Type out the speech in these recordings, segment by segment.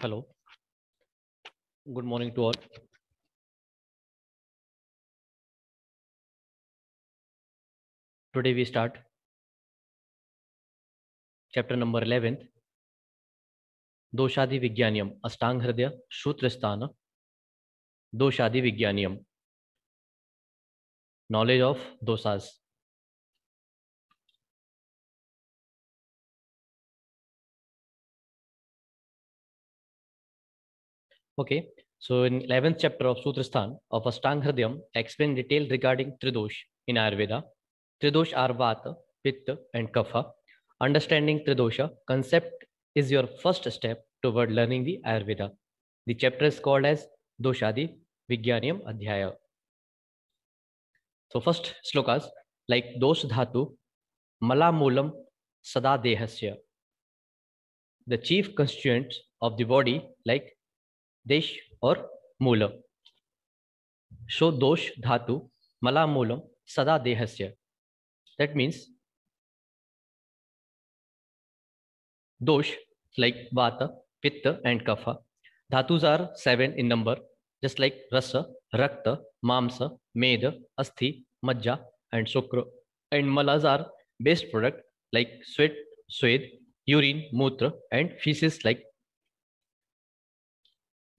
Hello, good morning to all. Today we start chapter number 11th, Doshadi Vigyaniam, Astang Hridaya, Shutrasthana, Doshadi Vigyaniam, knowledge of dosas. Okay, so in 11th chapter of Sutrasthan of Astang Hridayam, explain detail regarding Tridosh in Ayurveda. Tridosh are Vata, Pitta and Kapha. Understanding Tridosha concept is your first step toward learning the Ayurveda. The chapter is called as Doshadi Vigyaniam Adhyaya. So first slokas like Dosh Dhatu, Malamulam Sada Dehasya. The chief constituents of the body like Desh or Mula. So Dosh Dhatu, Malamulam Sada Dehasya. That means Dosh like Vata, Pitta and Kapha. Dhatus are 7 in number, just like Rasa, Rakta, Mamsa, Medha, Asthi, Majja and Shukra. And Malas are waste product like sweat, swed, urine, mutra and feces like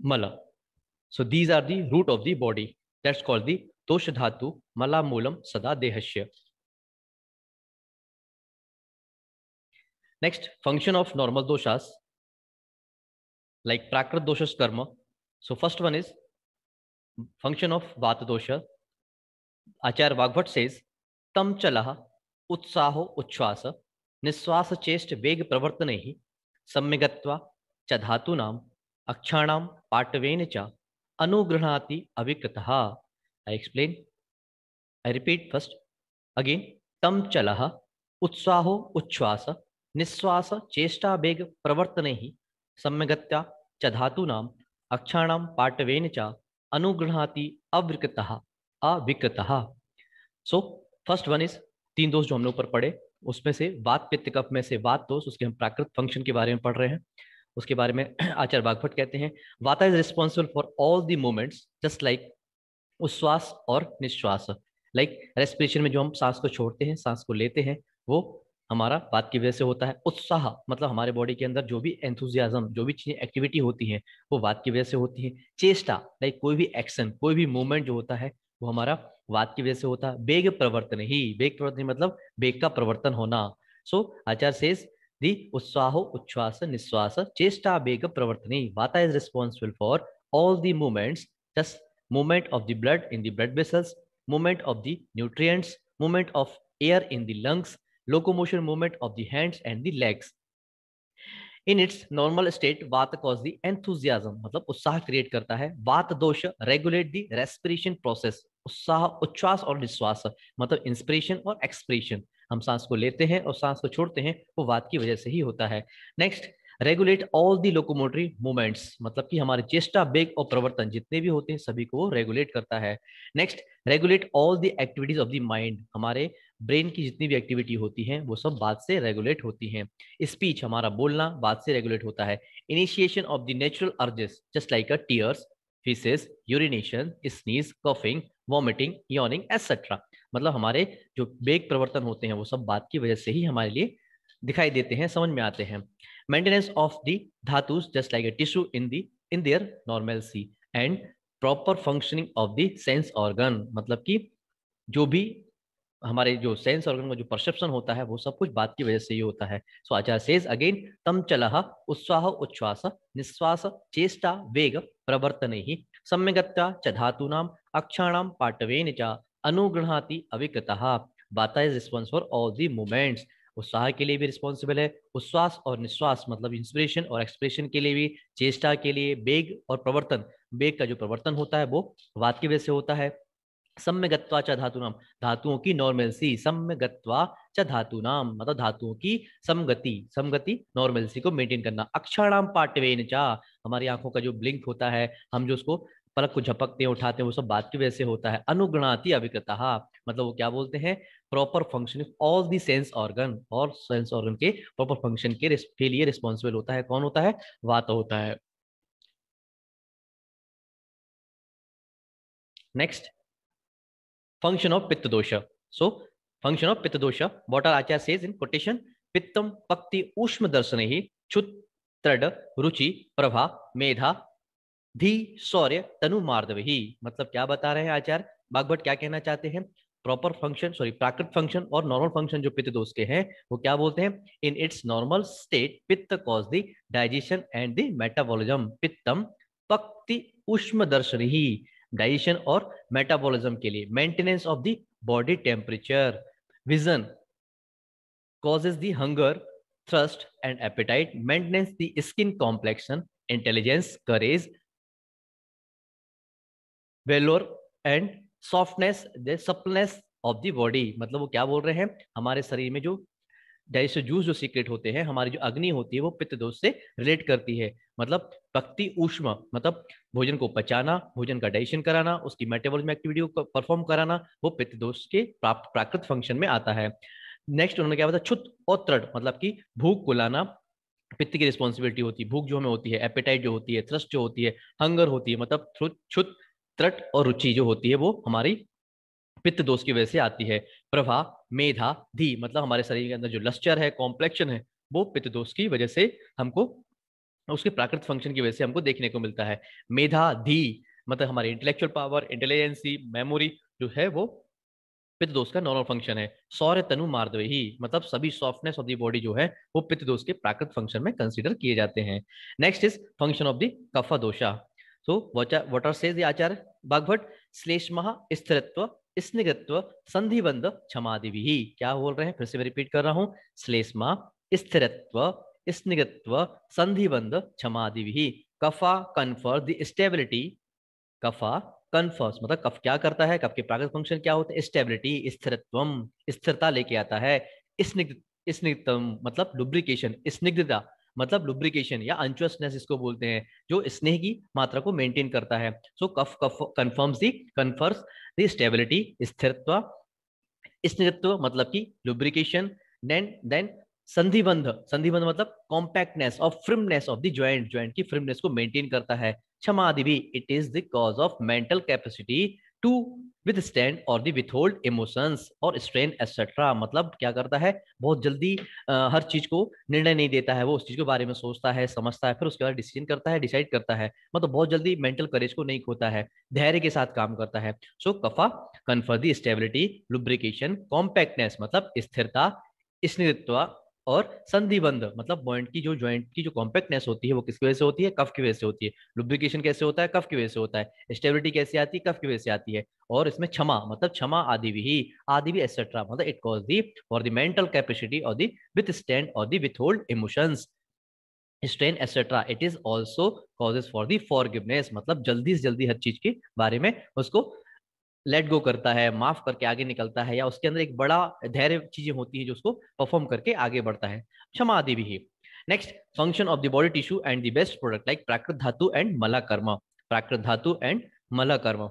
Mala. So these are the root of the body. That's called the Dosha Dhatu, Mala Mulam Sada Dehasya. Next, function of normal doshas like Prakrit doshas karma. So first one is function of Vata dosha. Acharya Vagbhat says, Tam chalaha utsaho uchvasa निश्वास चेष्ट वेग प्रवर्तन ही सम्यगत्वा च धातूनाम अक्षाणाम पाटवेन च अनुगृह्णाति अविकृतः. I explain. I repeat first. Again. तम चलः उत्साहो उच्छ्वास निश्वास चेष्टा वेग प्रवर्तन ही सम्यगत्या च धातूनाम अक्षाणाम पाटवेन च अनुगृह्णाति अविकृतः अविकृतः. सो फर्स्ट वन इज तीन दोष जो हमने ऊपर पढ़े उसमें से वात पित्त कफ में से वात दोष, उसके हम प्राकृत फंक्शन के बारे में पढ़ रहे हैं. उसके बारे में आचार्य वाग्भट कहते हैं vata is responsible for all the movements just like उच्छ्वास और निश्वास. लाइक रेस्पिरेशन में जो हम सांस को छोड़ते हैं, सांस को लेते हैं, वो हमारा वात की वजह से होता है. उत्साह मतलब हमारे बॉडी के अंदर जो भी एंथुजियाज्म, जो भी चीजें एक्टिविटी होती हैं वो वात की वजह से होती है. चेष्टा लाइक कोई भी एक्शन, कोई भी मूवमेंट जो होता है वो हमारा वात की वजह से होता है. वेग प्रवर्तन ही, वेग प्रवर्तन मतलब वेग का प्रवर्तन होना. सो आचार्य सेज दी उत्साहो उच्छ्वास निश्वास चेष्टा वेग प्रवर्तनी. वाता is responsible for all the movements, just movement of the blood in the blood vessels, movement of the nutrients, movement of air in the lungs, locomotion movement of the hands and the legs. In its normal state, वात cause the enthusiasm मतलब उत्साह create करता है. वात दोष regulate the respiration process. उत्साह उच्छ्वास और निश्वास मतलब इंस्पिरेशन और एक्सप्रेशन. हम सांस को लेते हैं और सांस को छोड़ते हैं वो वात की वजह से ही होता है. Next, regulate all the locomotory movements मतलब कि हमारे चेष्टा वेग और प्रवर्तन जितने भी होते हैं सभी को वो रेगुलेट करता है. Next, regulate all the activities of the mind. हमारे ब्रेन की जितनी भी एक्टिविटी होती हैं वो सब बात से रेगुलेट होती हैं. स्पीच हमारा बोलना बात से रेगुलेट होता है. Initiation of the natural urges just like a tears, faeces, urination, sneeze, coughing, vomiting, yawning etcetera. मतलब हमारे जो वेग प्रवर्तन होते हैं वो सब बात की वजह से ही हमारे लिए दिखाई देते हैं, समझ में आते हैं. Maintenance of the dhatus just like a tissue in their normalcy and proper functioning of the sense organ मतलब कि जो भी हमारे जो सेंस ऑर्गन का जो परसेप्शन होता है वो सब कुछ बात की वजह से ही होता है. सो आचार्य सेज अगेन तम चलः उत्साह उच्छ्वास निश्वास चेष्टा वेग प्रवर्तन ही सम्यगत्या च धातूनाम अक्षाणाम पाटवेन च अनुगृह्णाति अविकृतः. वाता is responsible for all the movements. उत्साह के लिए भी रिस्पॉन्सिबल है, उच्छ्वास और निश्वास मतलब इंस्पिरेशन और एक्सप्रेशन के लिए भी, चेष्टा के लिए, वेग और प्रवर्तन, वेग का जो प्रवर्तन होता है वो वात की वजह से होता है. सम्यगत्वा च धातुनाम धातुओं की नॉर्मलसी, सम्यगत्वा च धातुनाम मतलब धातुओं की समगति, समगति नॉर्मलसी को मेंटेन करना. अक्षाणाम पाटवेन चा हमारी आंखों का जो ब्लिंक होता है, हम जो उसको पलक को झपकते हैं उठाते हैं वो सब बात की वजह से होता है. अनुगुणाति अविकृतः मतलब वो क्या बोलते हैं, proper function all the sense organ, और सेंस ऑर्गन के प्रॉपर फंक्शन के लिए रिस्पॉन्सिबल होता है. कौन होता है, वात होता है. Next, function of pitta dosha. So, function of pitta dosha, what our Acharya says in quotation, pittam pakti ushma darshanahi chut trad ruchi prabha medha धी शौर्य तनु मार्दवी। मतलब क्या बता रहे हैं आचार्य बागभट, क्या कहना चाहते हैं? प्रॉपर फंक्शन, सॉरी प्राकृत फंक्शन और नॉर्मल फंक्शन जो पित्त दोष के हैं वो क्या बोलते हैं? In its normal state pitta cause the digestion and the metabolism. पित्तम पक्ति उष्म दर्शनी, डाइजेशन और मेटाबॉलिज्म के लिए, maintenance of the body temperature, vision, causes the hunger, thirst and appetite, maintenance the skin complexion, intelligence, courage, valour and softness, the suppleness of the body. मतलब वो क्या बोल रहे हैं, हमारे शरीर में जो डाइजेस्टिव जूस जो सीक्रेट होते हैं, हमारी जो अग्नि होती है वो पित्त दोष से रिलेट करती है। मतलब पक्ति ऊष्मा मतलब भोजन को पचाना, भोजन का डाइजेशन कराना, उसकी मेटाबॉलिज्म एक्टिविटी को परफॉर्म कराना, वो पित्त दोष के प्राकृत फंक्शन में आता है। नेक्स्ट उन्होंने क्या बताया, छुत और तृढ़ मतलब कि भूख को लाना पित्त की रिस्पॉन्सिबिलिटी होती है। भूख जो हमें होती है, एपेटाइट जो होती है, थ्रस्ट जो होती है, हंगर होती है, मतलब छुत त्रट और रुचि जो होती है वो हमारी पित्त दोष की वजह से आती है। प्रभा मेधा धी मतलब हमारे शरीर के अंदर जो लस्चर है, कॉम्प्लेक्शन है, वो पित्त दोष की वजह से हमको, उसके प्राकृतिक फंक्शन की वजह से हमको देखने को मिलता है। मेधा धी मतलब हमारी इंटेलेक्चुअल पावर, इंटेलिजेंसी, मेमोरी जो है वो पित्त दोष का नॉर्मल फंक्शन है। सौर्य तनु मार्दवी ही मतलब सभी सॉफ्टनेस ऑफ द बॉडी जो है वो पित्त दोष के प्राकृतिक फंक्शन में कंसीडर किए जाते हैं। Next is function of the kapha dosha. So what are says the Acharya Vagbhata, श्लेष्मः स्थिरत्व स्निग्धत्व संधिबंध क्षमादिभिः। क्या बोल रहे हैं, फिर से मैं रिपीट कर रहा हूं, श्लेष्मा स्थिरत्व स्निग्धत्व संधिबंध क्षमादिभिः। कफा कन्फर द स्टेबिलिटी, कफा कन्फर्स मतलब कफ क्या करता है, कफ के प्राकृतिक फंक्शन क्या होते हैं, स्टेबिलिटी, स्थिरत्वम स्थिरता लेके आता है। स्निग्ध स्निग्धतम मतलब लुब्रिकेशन, स्निग्धता मतलब लुब्रिकेशन या अंचुअसनेस इसको बोलते हैं, जो स्नेह की मात्रा को मेंटेन करता है। सो कफ कफ confirms the confers the stability, स्थिरत्व, स्निग्धत्व मतलब कि लुब्रिकेशन, देन संधिबंध, संधिबंध मतलब कॉम्पैक्टनेस और firmness of the joint, joint की फ्रिमनेस को मेंटेन करता है। क्षमादि भी it is the cause of mental capacity to withstand और द विथहोल्ड इमोशंस और स्ट्रेन एटसेट्रा। मतलब क्या करता है, बहुत जल्दी हर चीज को निर्णय नहीं देता है, वो उस चीज के बारे में सोचता है, समझता है, फिर उसके बाद डिसीजन करता है, डिसाइड करता है। मतलब बहुत जल्दी मेंटल करेज को नहीं खोता है, धैर्य के साथ काम करता है। So kapha confer the stability, lubrication, compactness मतलब स्थिरता, स्निग्धत्व और संधिबंध मतलब पॉइंट की जो ज्वाइंट की जो कॉम्पैक्टनेस होती है वो किसकी वजह से होती है, कफ की वजह से होती है। लुब्रिकेशन कैसे होता है, कफ की वजह से होता है। स्टेबिलिटी कैसे आती है, कफ की वजह से आती है। और इसमें क्षमा मतलब क्षमा आदि भी एटसेट्रा मतलब it cause the for the mental capacity और द विथ स्टैंड और the withhold emotions, strain etcetera. It is also causes for the forgiveness मतलब जल्दी से जल्दी हर चीज के बारे में उसको लेट गो करता है, माफ करके आगे निकलता है, या उसके अंदर एक बड़ा धैर्य चीजें होती है जो उसको परफॉर्म करके आगे बढ़ता है। क्षमा आदि भी। Next function of the body tissue and the waste product like prakrit dhatu and mala karma, prakrit dhatu and mala karma.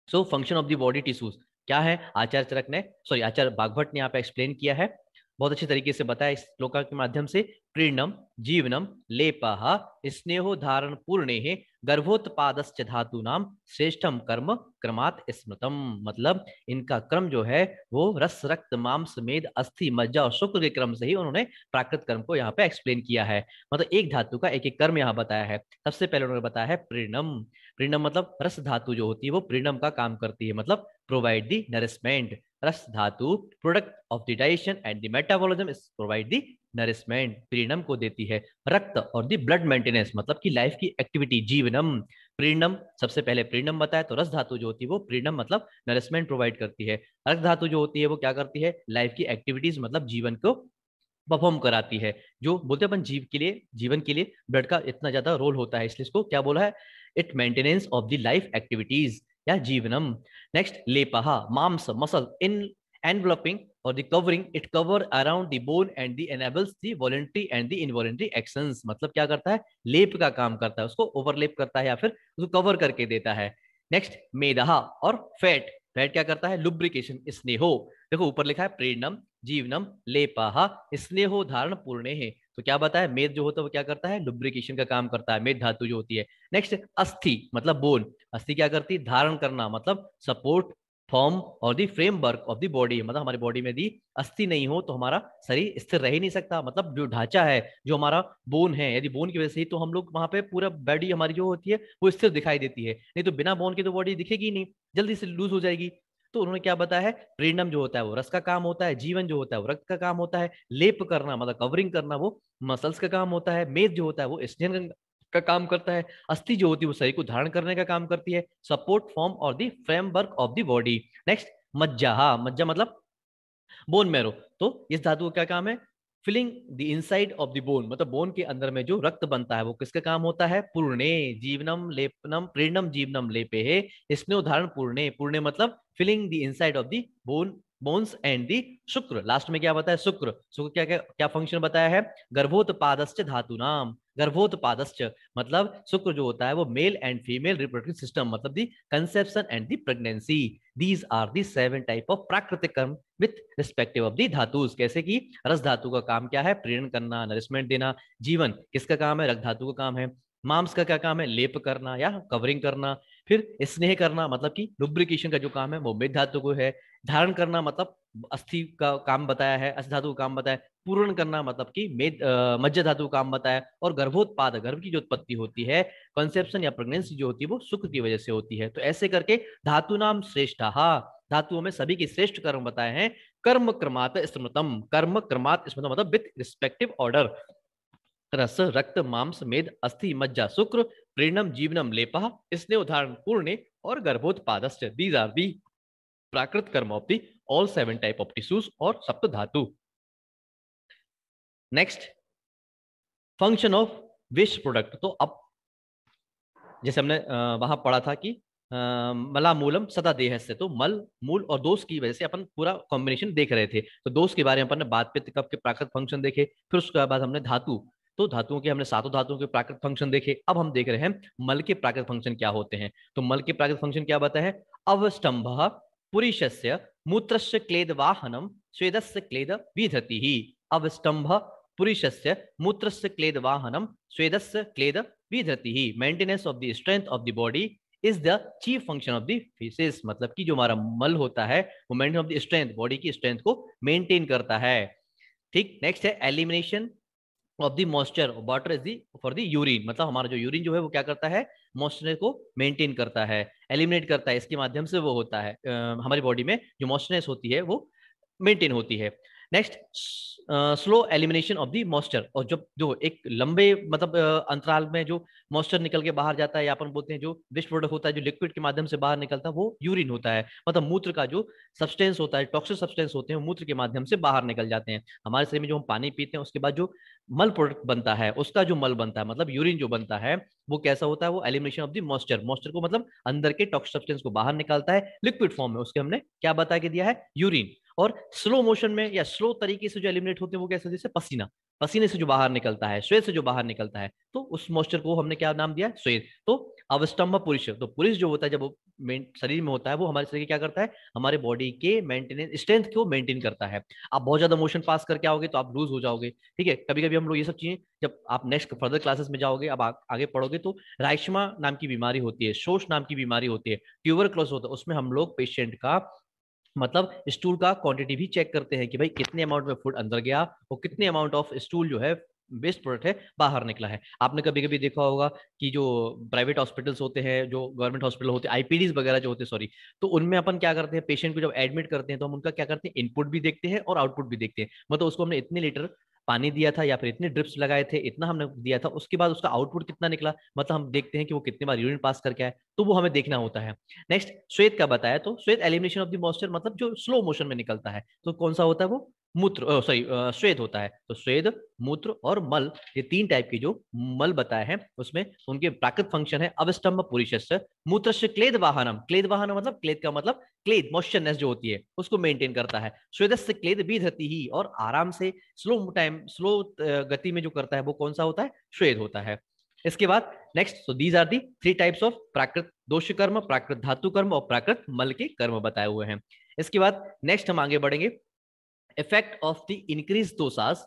So function of the body tissues क्या है, आचार्य चरक ने, सॉरी आचार्य बागभट ने यहाँ पे एक्सप्लेन किया है, बहुत अच्छे तरीके से बताया इस श्लोका के माध्यम से। प्रीणम जीवनम लेपा स्नेहो धारण पूर्णे गर्भोत्पादश्च धातु नाम श्रेष्ठम कर्म क्रमात् स्मृतम। मतलब इनका क्रम जो है वो रस रक्त मांस मेद अस्थि मज्जा और शुक्र के क्रम से ही उन्होंने प्राकृत कर्म को यहाँ पे एक्सप्लेन किया है। मतलब एक धातु का एक एक कर्म यहाँ बताया है। सबसे पहले उन्होंने बताया है प्रीणम, प्रीणम मतलब रस धातु जो होती है वो प्रीणम का काम करती है, मतलब provide the nourishment. Rasa dhatu product of the digestion and the metabolism is provide the nourishment, प्रीणम को देती है। रक्त और दी ब्लड मेंटेनेंस मतलब कि लाइफ की एक्टिविटी जीवनम, प्रीणम सबसे पहले प्रीणम बताया तो रस धातु जो होती है वो प्रीणम मतलब नरिशमेंट प्रोवाइड करती है। रक्त धातु जो होती है वो क्या करती है, लाइफ की एक्टिविटीज मतलब जीवन को परफॉर्म कराती है। जो बोलते हैं अपन जीव के लिए, जीवन के लिए ब्लड का इतना ज्यादा रोल होता है, इसलिए इसको क्या बोला है, it maintenance of the life activities या जीवनम। नेक्स्ट लेपहा मांस मसल इन एनवलपिंग और the covering, it cover around the bone and the enables the voluntary and the involuntary actions. मतलब क्या करता है, लेप का काम करता है, उसको ओवरलेप करता है या फिर उसको कवर करके देता है। नेक्स्ट मेदहा और फैट, फैट क्या करता है, लुब्रिकेशन स्नेहो। देखो ऊपर लिखा है प्रेरणम जीवनम लेपः स्नेहो धारण पूर्णे है। तो क्या बताया, मेद जो होता है वो क्या करता है, लुब्रिकेशन का काम करता है, मेद धातु जो होती है। नेक्स्ट अस्थि मतलब बोन, अस्थि क्या करती है, धारण करना मतलब सपोर्ट फॉर्म और the framework of the body, मतलब हमारी बॉडी में दी अस्थि नहीं हो तो हमारा शरीर स्थिर रह ही नहीं सकता। मतलब जो ढांचा है, जो हमारा बोन है, यदि बोन की वजह से ही तो हम लोग वहां पे पूरा बॉडी हमारी जो होती है वो स्थिर दिखाई देती है, नहीं तो बिना बोन के तो बॉडी दिखेगी नहीं, जल्दी से लूज हो जाएगी। तो उन्होंने क्या बताया है, प्रीणम जो होता है वो रस का काम होता है, जीवन जो होता है वो रक्त का काम होता है, लेप करना मतलब कवरिंग करना वो मसल्स का काम होता है, मेद जो होता है वो स्नेह का काम करता है, अस्थि जो होती है वो शरीर को धारण करने का काम करती है, सपोर्ट फॉर्म और the framework of the body. Next मज्जा, हाँ मज्जा मतलब बोन मैरो। तो इस धातु का क्या काम है, filling the inside of the bone, मतलब बोन के अंदर में जो रक्त बनता है वो किसका काम होता है, पूर्णे जीवनम लेपनम प्रीणम जीवनम लेपे है स्नेहोधारण पूर्णे, पूर्णे मतलब filling the inside of the bone bones and the शुक्र। लास्ट में क्या बताया, शुक्र, शुक्र क्या क्या क्या फंक्शन बताया है, गर्भोत्पादश्च धातु नाम, गर्भोत्पादश्च मतलब शुक्र जो होता है वो male and female reproductive system, मतलब the conception and the pregnancy. These are the 7 type of प्राकृतिक कर्म with respective of the dhatus. कैसे कि रस धातु का काम क्या है, प्रेरण करना, नरिशमेंट देना, जीवन किसका काम है, रक्त धातु का काम है, मांस का क्या काम है, लेप करना या कवरिंग करना, फिर स्नेह करना मतलब कि लुब्रिकेशन का जो काम है वो मेद धातु को है, धारण करना मतलब अस्थि का काम बताया है, अस्थि धातु का काम बताया, पूर्ण करना मतलब कि मेद मज्जा धातु का काम बताया, और गर्भोत्पाद गर्भ की जो उत्पत्ति होती है, कंसेप्शन या प्रेगनेंसी जो होती है वो शुक्र की वजह से होती है। तो ऐसे करके धातु नाम श्रेष्ठ, धातुओं में सभी के श्रेष्ठ कर्म बताए हैं, कर्म क्रमात स्मृतम, कर्म क्रमात स्मृतम मतलब विथ रिस्पेक्टिव ऑर्डर, रस रक्त मांस मेद अस्थि मज्जा शुक्र प्रीणम जीवनम लेपः स्नेह उदाहरण पूर्णे और गर्भोत्पादश्च। दीज आर दी प्राकृत कर्म of the all 7 type of tissues और सप्त धातु। Next function of waste product. तो अब जैसे हमने वहां पढ़ा था कि मला मूलम सदा देह से, तो मल मूल और दोष की वजह से अपन पूरा कॉम्बिनेशन देख रहे थे। तो दोष के बारे में अपन ने बात पित्त कफ के प्राकृत फंक्शन देखे, फिर उसके बाद हमने धातु, तो धातुओं के हमने सातों धातुओं के प्राकृत फंक्शन देखे। अब हम देख रहे हैं मल के प्राकृत फंक्शन क्या होते हैं। तो मल के प्राकृत फंक्शन क्या बताए हैं, अवस्तंभ पुरुषस्य मूत्रस्य क्लेद वाहनम स्वेदस्य क्लेद विधति ही, अवस्तंभ पुरुषस्य मूत्रस्य क्लेद वाहनम स्वेदस्य क्लेद विधति ही, maintenance of the strength of the body is the chief function of the faeces, मतलब कि जो हमारा मल होता है वो maintain of the strength, body की स्ट्रेंथ को मेंटेन करता है। ठीक, नेक्स्ट है elimination of the moisture water is the for the urine, मतलब हमारा जो यूरिन जो है वो क्या करता है, मॉइस्चर को मेंटेन करता है, एलिमिनेट करता है, इसके माध्यम से वो होता है हमारी बॉडी में जो मॉइस्चरनेस होती है वो मेंटेन होती है। Next slow elimination of the moisture, और जब जो एक लंबे मतलब अंतराल में जो मॉइस्चर निकल के बाहर जाता है, या अपन बोलते हैं जो वेस्ट प्रोडक्ट होता है जो लिक्विड के माध्यम से बाहर निकलता है वो यूरिन होता है, मतलब मूत्र का जो सब्सटेंस होता है, टॉक्सिक सब्सटेंस होते हैं, मूत्र के माध्यम से बाहर निकल जाते हैं। हमारे शरीर में जो हम पानी पीते हैं उसके बाद जो मल प्रोडक्ट बनता है, उसका जो मल बनता है मतलब यूरिन जो बनता है वो कैसा होता है, वो elimination of the moisture, moisture को मतलब अंदर के टॉक्सिक सब्सटेंस को बाहर निकालता है लिक्विड फॉर्म में, उसके हमने क्या बता के दिया है, यूरिन। और स्लो मोशन में या स्लो तरीके से जो एलिमिनेट होते हैं वो कैसे, जैसे पसीना, पसीने से जो बाहर निकलता है, श्वेत से जो बाहर निकलता है, तो उस मॉइस्चर को हमने क्या नाम दिया, श्वेत। तो अवस्तंभ पुरुष, तो पुरुष जो होता है जब वो शरीर में होता है वो हमारे शरीर क्या करता है, हमारे बॉडी के मेंटेनेंस स्ट्रेंथ को मेंटेन करता है। आप बहुत ज्यादा मोशन पास करके आओगे तो आप लूज हो जाओगे, ठीक है। कभी कभी हम लोग ये सब चीजें जब आप नेक्स्ट फर्दर क्लासेस में जाओगे, अब आगे पढ़ोगे, तो राइशमा नाम की बीमारी होती है, शोष नाम की बीमारी होती है, ट्यूबरक्लोसिस होता है, उसमें हम लोग पेशेंट का मतलब स्टूल का क्वांटिटी भी चेक करते हैं कि भाई कितने अमाउंट में फूड अंदर गया और कितने अमाउंट ऑफ स्टूल जो है वेस्ट प्रोडक्ट है बाहर निकला है। आपने कभी कभी देखा होगा कि जो प्राइवेट हॉस्पिटल्स होते हैं, जो गवर्नमेंट हॉस्पिटल होते हैं, आईपीडीज वगैरह जो होते हैं, सॉरी, तो उनमें अपन क्या करते हैं, पेशेंट को जब एडमिट करते हैं तो हम उनका क्या करते हैं, इनपुट भी देखते हैं और आउटपुट भी देखते हैं, मतलब उसको हमने इतने लीटर पानी दिया था या फिर इतने ड्रिप्स लगाए थे, इतना हमने दिया था, उसके बाद उसका आउटपुट कितना निकला, मतलब हम देखते हैं कि वो कितने बार यूरिन पास करके आए, तो वो हमें देखना होता है। नेक्स्ट श्वेत का बताया, तो श्वेत एलिमिनेशन ऑफ द मॉइस्चर मतलब जो स्लो मोशन में निकलता है, तो कौन सा होता है वो मूत्र, सॉरी श्वेत होता है। तो श्वेत, मूत्र और मल, ये 3 टाइप के जो मल बताए हैं उसमें उनके प्राकृत फंक्शन है, अवस्तंभ पुरुषस्य मूत्रस्य क्लेद वाहनम, क्लेद वाहनम मतलब क्लेद का मतलब क्लेद मॉइस्चरनेस जो होती है उसको मेंटेन करता है, श्वेदस्य क्लेद विधति ही, और आराम से स्लो टाइम स्लो गति में जो करता है वो कौन सा होता है, श्वेत होता है। इसके बाद next, so these are the 3 types of prakrit dosha karma, prakrit धातु कर्म और प्राकृत मल के कर्म बताए हुए हैं। इसके बाद नेक्स्ट हम आगे बढ़ेंगे इफेक्ट ऑफ द इंक्रीज दोषास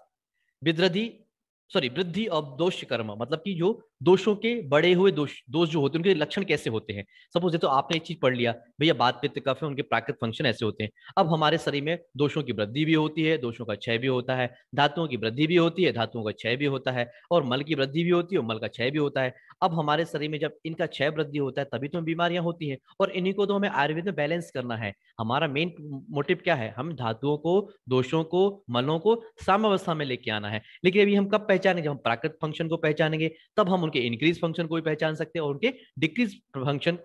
वृद्धि ऑफ दोष कर्म, मतलब कि जो दोषों के बढ़े हुए दोष जो होते हैं उनके लक्षण कैसे होते हैं। सपोज तो आपने एक चीज पढ़ लिया भैया बात पित्त कफ है, उनके प्राकृतिक फंक्शन ऐसे होते हैं। अब हमारे शरीर में दोषों की वृद्धि भी होती है, दोषों का क्षय भी होता है, धातुओं की वृद्धि भी होती है, धातुओं का क्षय भी होता है, और मल की वृद्धि भी होती है और मल का क्षय भी होता है। अब हमारे शरीर में जब इनका क्षय वृद्धि होता है तभी तो बीमारियां होती हैं, और इन्हीं को तो हमें आयुर्वेद में बैलेंस करना है। हमारा मेन मोटिव क्या है, हम धातुओं को, दोषों को, मलों को साम्यावस्था में लेके आना है। लेकिन अभी हम कब पहचानेंगे, जब हम प्राकृतिक फंक्शन को पहचानेंगे तब हम उनके इंक्रीज फंक्शन को भी पहचान सकते हैं और उनके डिक्रीज फंक्शन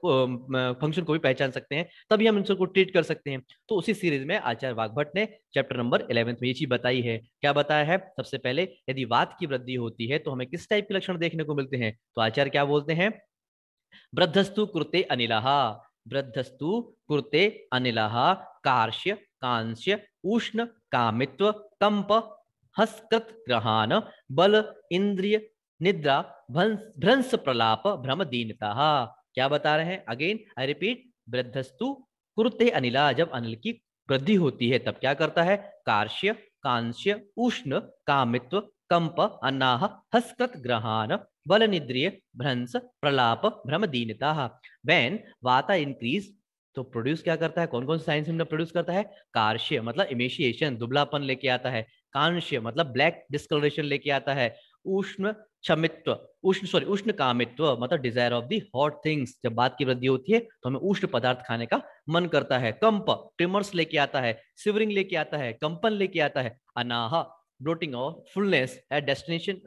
को भी पहचान सकते हैं, तभी हम इनको ट्रीट कर सकते हैं। तो उसी सीरीज में आचार्य वाग्भट ने चैप्टर नंबर 11 में ये चीज बताई है। क्या बताया है, सबसे पहले यदि वात की वृद्धि होती है तो हमें किस टाइप के लक्षण देखने को मिलते हैं। तो आचार्य क्या बोलते हैं, वृद्धस्तु कृते अनिलः, वृद्धस्तु कृते अनिलः कार्श्य कांस्य उष्ण कामित्व कंप हस्कृत ग्रहान बल इंद्रिय निद्रा भ्रंश प्रलाप भ्रम दीनता। क्या बता रहे हैं, अगेन आई रिपीट, वृद्धस्तु कुरुते अनिला, जब अनिल की वृद्धि होती है तब क्या करता है, कार्श्य कांस्य उष्ण कामित्व कंप अन्नाह हस्कृत ग्रहान बल निद्रिय भ्रंश प्रलाप भ्रम दीनता। व्हेन वाता इंक्रीज तो प्रोड्यूस क्या करता है, कौन कौन से साइंस में प्रोड्यूस करता है, कार्श्य मतलब इमेशिएशन, दुबलापन लेके आता है, कांस्य मतलब ब्लैक डिस्कलरेशन लेके आता है, उष्ण क्षमित्व उष्ण कामित्व मतलब desire of the hot things, जब बात की वृद्धि होती है तो हमें उष्ण पदार्थ खाने का मन करता है, कंप ट्रिमर्स लेके आता है, सिवरिंग लेके आता है, कंपन लेके आता है, अनाह ब्लोटिंग और fullness at destination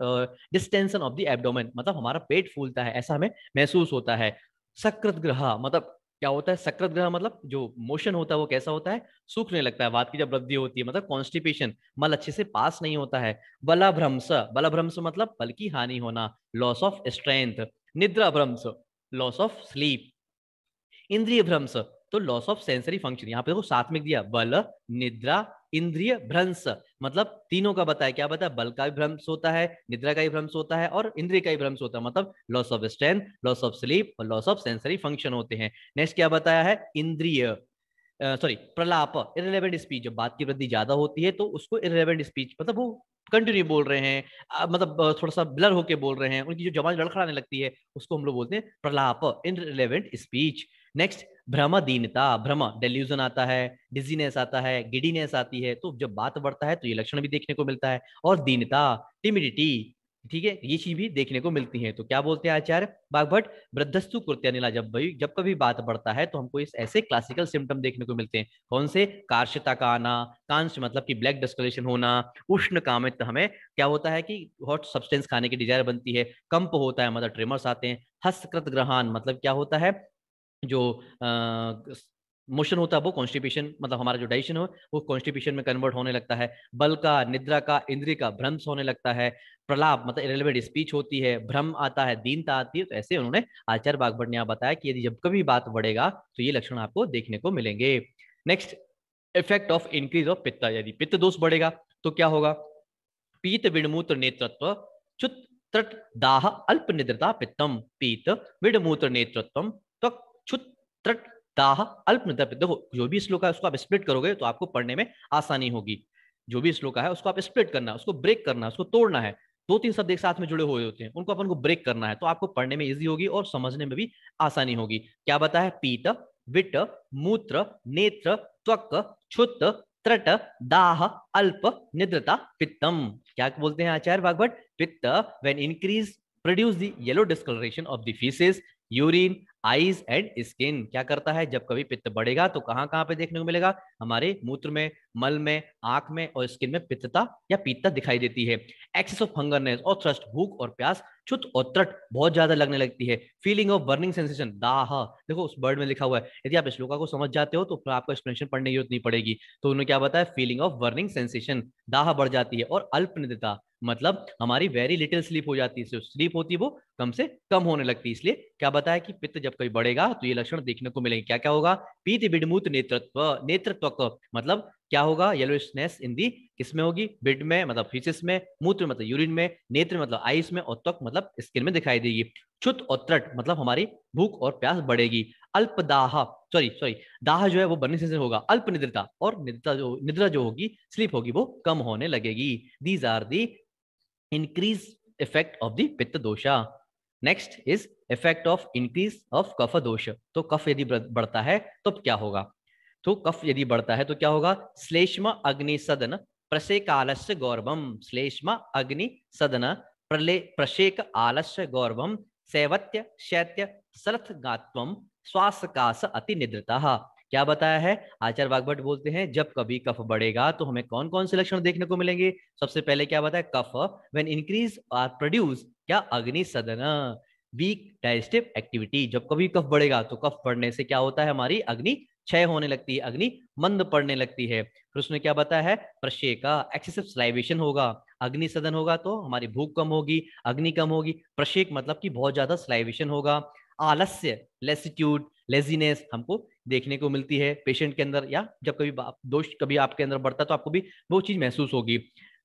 distension of the abdomen, मतलब हमारा पेट फूलता है ऐसा हमें महसूस होता है। सकृत ग्रह मतलब क्या होता है, सकृत ग्रह मतलब जो मोशन होता है वो कैसा होता है, सूखने लगता है, वात की जब वृद्धि होती है मतलब कॉन्स्टिपेशन, मल अच्छे से पास नहीं होता है। बलाभ्रंश मतलब बल की हानि होना, लॉस ऑफ स्ट्रेंथ। निद्रा भ्रंश लॉस ऑफ स्लीप। इंद्रिय भ्रंश तो लॉस ऑफ सेंसरी फंक्शन, यहाँ पे देखो साथ में दिया बल निद्रा इंद्रिय भ्रंश, मतलब तीनों का बताया, क्या बताया, बल का भी भ्रंश होता है, निद्रा का भी भ्रंश होता है और इंद्रिय का भी भ्रंश होता है, मतलब loss of strength, loss of sleep और लॉस ऑफ सेंसरी फंक्शन होते हैं। नेक्स्ट क्या बताया है, इंद्रिय प्रलाप इररिलेवेंट स्पीच, जब बात की वृद्धि ज्यादा होती है तो उसको इररिलेवेंट स्पीच, मतलब वो कंटिन्यू बोल रहे हैं, मतलब थोड़ा सा ब्लर होके बोल रहे हैं, उनकी जो जबान लड़खड़ाने लगती है उसको हम लोग बोलते हैं प्रलाप इररिलेवेंट स्पीच। नेक्स्ट भ्रम दीनता, भ्रम डेल्यूजन आता है, डिजीनेस आता है, गिडीनेस आती है, तो जब बात बढ़ता है तो ये लक्षण भी देखने को मिलता है, और दीनता टिमिडिटी, ठीक है, ये चीज भी देखने को मिलती है। तो क्या बोलते हैं आचार्य बागभट, वृद्धस्तु कृत्यानिला, जब कभी बात बढ़ता है तो हमको इस ऐसे क्लासिकल सिम्टम देखने को मिलते हैं, कौन से, कार्श्यता का आना, कांस्य मतलब कि ब्लैक डिस्कलेशन होना, उष्ण कामित्व हमें क्या होता है कि हॉट सब्सटेंस खाने की डिजायर बनती है, कंप होता है मतलब ट्रेमर्स आते हैं, हस्तकृत ग्रहण मतलब क्या होता है, जो मोशन होता है वो कॉन्स्टिपेशन, मतलब हमारा जो डाइजेशन हो वो कॉन्स्टिपेशन में कन्वर्ट होने लगता है, बल का, निद्रा का, इंद्रिय का भ्रंश होने लगता है, प्रलाप मतलब इरेलेवेंट स्पीच होती है, भ्रम आता है, दीनता आती है। तो ऐसे उन्होंने आचार्य बागभट ने यहाँ बताया कि यदि जब कभी बात बढ़ेगा तो ये लक्षण आपको देखने को मिलेंगे। Next effect of increase of पित्त, यदि पित्त दोष बढ़ेगा तो क्या होगा, पीत विड़मूत्र नेतृत्व चुत त्रट दाह अल्प निद्रता पित्तम, पीत विड़मूत्र नेतृत्व त्वक छुत त्रट दाह अल्प निद्रा पित्त। देखो जो भी श्लोक है उसको आप स्प्लिट करोगे तो आपको पढ़ने में आसानी होगी, जो भी श्लोक है उसको आप स्प्लिट करना है, उसको ब्रेक करना है, उसको तोड़ना है, दो तीन शब्द एक साथ में जुड़े हुए होते हैं उनको अपन को ब्रेक करना है, तो आपको पढ़ने में इजी होगी और समझने में भी आसानी होगी। क्या बता है, पीत विट मूत्र नेत्र त्वक छुत त्रट दाह अल्प निद्रता पित्तम। क्या बोलते हैं आचार्य भागवत, पित्त when increase produce the yellow discolouration of the faeces urine eyes and skin. क्या करता है, जब कभी पित्त बढ़ेगा तो कहां कहां पे देखने को मिलेगा, हमारे मूत्र में, मल में, आंख में और स्किन में पित्तता या पीतता दिखाई देती है। एक्सेस ऑफ हंगरनेस और थ्रस्ट, भूख और प्यास, छुत और त्रट बहुत ज्यादा लगने लगती है। फीलिंग ऑफ बर्निंग सेंसेशन, दाह, देखो उस वर्ड में लिखा हुआ है, यदि आप इस श्लोका को समझ जाते हो तो फिर आपको एक्सप्लेनेशन पढ़ने की जरूरत नहीं पड़ेगी। तो उन्होंने क्या बताया, फीलिंग ऑफ बर्निंग सेंसेशन, दाह बढ़ जाती है, और अल्प निद्रता मतलब हमारी वेरी लिटिल स्लीप हो जाती है, स्लीप होती है वो कम से कम होने लगती है। इसलिए क्या बताया कि पित्त जब कभी बढ़ेगा तो ये लक्षण देखने को मिलेंगे। क्या क्या होगा, पीत विडमूत नेतृत्व, नेतृत्व मतलब क्या होगा, येलोइशनेस इन दी किसमें होगी, ब्लड में मतलब फीसिस में, मूत्र मतलब यूरिन में, नेत्र मतलब आईज में, और त्वक मतलब स्किन में दिखाई देगी। क्षुत और त्रट मतलब हमारी भूख और प्यास बढ़ेगी। अल्पदाह सॉरी सॉरी दाह जो है वो बनने से होगा। अल्प निद्रता और निद्रा जो होगी, स्लीप होगी, वो कम होने लगेगी। These are the increase effect of the pitta dosha. Next is effect of increase of kapha dosha. तो कफ यदि बढ़ता है तो क्या होगा, तो कफ यदि बढ़ता है तो क्या होगा, श्लेष्म अग्नि सदन प्रसेक आलस्य गौरवम, श्लेष्म अग्नि सदन प्रशेक आलस्य गौरवम, सैवत्य शैत्य सरथ गात्वम श्वासकाश अति निद्रता। क्या बताया है, आचार्य वाग्भट बोलते हैं जब कभी कफ बढ़ेगा तो हमें कौन कौन से लक्षण देखने को मिलेंगे। सबसे पहले क्या बताया, कफ व्हेन इंक्रीज आर प्रोड्यूस क्या, अग्नि सदन वीक डाइजेस्टिव एक्टिविटी। जब कभी कफ बढ़ेगा तो कफ बढ़ने से क्या होता है, हमारी अग्नि क्षय होने लगती है, अग्नि मंद पड़ने लगती है। फिर उसने क्या बताया है, प्रशेका एक्सेसिव स्लाइवेशन होगा। अग्नि सदन होगा तो हमारी भूख कम होगी, अग्नि कम होगी। प्रशेक मतलब कि बहुत ज्यादा स्लाइवेशन होगा। आलस्य लेसिट्यूड लेजीनेस हमको देखने को मिलती है पेशेंट के अंदर, या जब कभी दोष कभी आपके अंदर बढ़ता है तो आपको भी वो चीज महसूस होगी।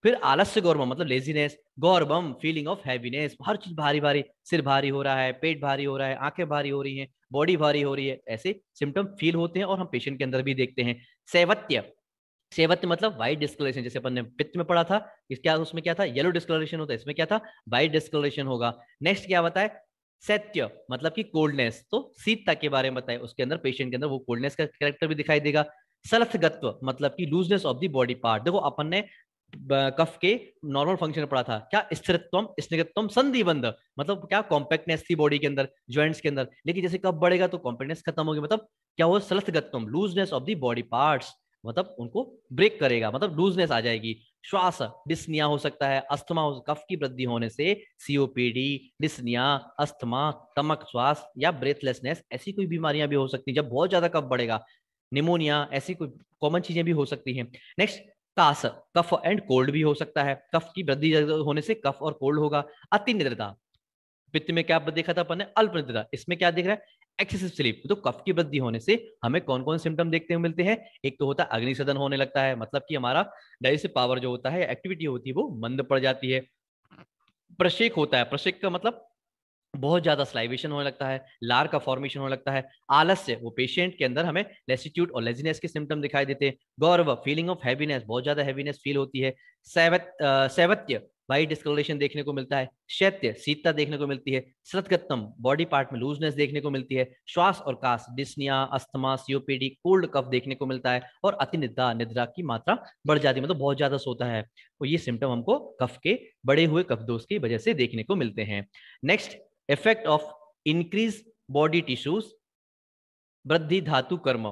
फिर आलस्य गौरवम मतलब लेजीनेस, गौरवम फीलिंग ऑफ हैवीनेस, हर चीज भारी भारी, सिर भारी हो रहा है, पेट भारी हो रहा है, आंखें भारी हो रही हैं, बॉडी भारी हो रही है, ऐसे सिम्टम फील होते हैं और हम पेशेंट के अंदर भी देखते हैं। सेवत्य, सेवत्य मतलब व्हाइट डिस्कलरेशन, जैसे अपन ने पित्त में पढ़ा था, इसके उसमें क्या था, येलो डिस्कलरेशन होता है, इसमें क्या था, व्हाइट डिस्कलरेशन होगा। नेक्स्ट क्या बताए, सत्य मतलब कि कोल्डनेस, तो शीतता के बारे में बताए, उसके अंदर पेशेंट के अंदर वो कोल्डनेस का कैरेक्टर भी दिखाई देगा। सलथगत्व मतलब कि looseness of the body part. देखो अपन ने कफ के नॉर्मल फंक्शन पढ़ा था, क्या स्थिरत्वम स्निग्धत्वम संधिबंध, मतलब क्या कॉम्पैक्टनेस थी बॉडी के अंदर, ज्वाइंट्स के अंदर। लेकिन जैसे कफ बढ़ेगा तो कॉम्पैक्टनेस खत्म होगी, मतलब क्या हो, सलथगत्वम looseness of the body parts, मतलब उनको ब्रेक करेगा, मतलब लूजनेस आ जाएगी। श्वास डिस्निया हो सकता है, अस्थमा कफ की वृद्धि होने से सीओपीडी, डिस्निया, अस्थमा, तमक श्वास या ब्रेथलेसनेस, ऐसी कोई बीमारियां भी हो सकती हैं जब बहुत ज्यादा कफ बढ़ेगा। निमोनिया, ऐसी कोई कॉमन चीजें भी हो सकती हैं। नेक्स्ट कास, कफ एंड कोल्ड भी हो सकता है, कफ की वृद्धि होने से कफ और कोल्ड होगा। अति निद्रता, पित्त में क्या देखा था अपन ने, अल्प निद्रा, इसमें क्या दिख रहा है, एक्सेसिव स्लीप। तो कफ की वृद्धि होने से हमें कौन कौन सिम्टम देखते हुए मिलते हैं, एक तो होता है अग्निसदन होने लगता है, मतलब कि हमारा डाइजेस्टिव पावर जो होता है, एक्टिविटी होती है, वो मंद पड़ जाती है। प्रशेक होता है, प्रशेक का मतलब बहुत ज्यादा स्लाइवेशन होने लगता है, लार का फॉर्मेशन होने लगता है। आलस्य, वो पेशेंट के अंदर हमें लेसिट्यूड और लेजीनेस के सिम्टम दिखाई देते हैं। गौरव फीलिंग ऑफ हैवीनेस, बहुत ज्यादा हैवीनेस फील होती है। सैवत्य वाइट डिस्कलरेशन देखने को मिलता है। शैत्य शीतता देखने को मिलती है। सतगत्तम बॉडी पार्ट में लूजनेस देखने को मिलती है। श्वास और कास dyspnoea, asthma, COPD, cold cough देखने को मिलता है। और अति निद्रा, निद्रा की मात्रा बढ़ जाती है, मतलब बहुत ज्यादा सोता है। तो ये सिम्टम हमको कफ के बढ़े हुए कफ दोष की वजह से देखने को मिलते हैं। Next, effect of increase body tissues, वृद्धि धातु कर्म।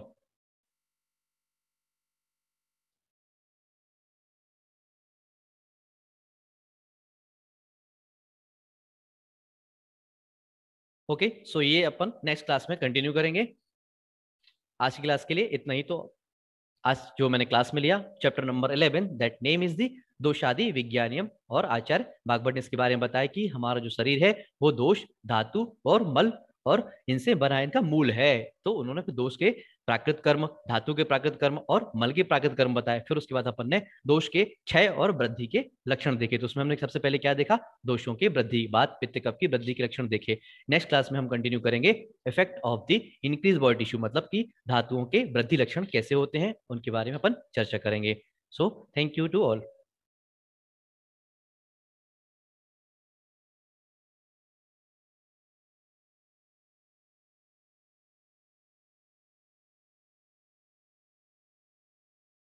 ओके, सो ये अपन नेक्स्ट क्लास में कंटिन्यू करेंगे। आज की क्लास के लिए इतना ही। तो आज जो मैंने क्लास में लिया chapter number 11, that name is the Doshadi Vijnaniyam, और आचार्य भागवत ने इसके बारे में बताया कि हमारा जो शरीर है वो दोष, धातु और मल और इनसे बना इनका मूल है। तो उन्होंने फिर दोष के प्राकृत कर्म, धातु के प्राकृत कर्म और मल के प्राकृत कर्म बताए। फिर उसके बाद अपन ने दोष के क्षय और वृद्धि के लक्षण देखे। तो उसमें हमने सबसे पहले क्या देखा, दोषों की वृद्धि, बात पित्त कफ की वृद्धि के लक्षण देखे। नेक्स्ट क्लास में हम कंटिन्यू करेंगे effect of the increase body tissue, मतलब कि धातुओं के वृद्धि लक्षण कैसे होते हैं, उनके बारे में अपन चर्चा करेंगे। So thank you to all.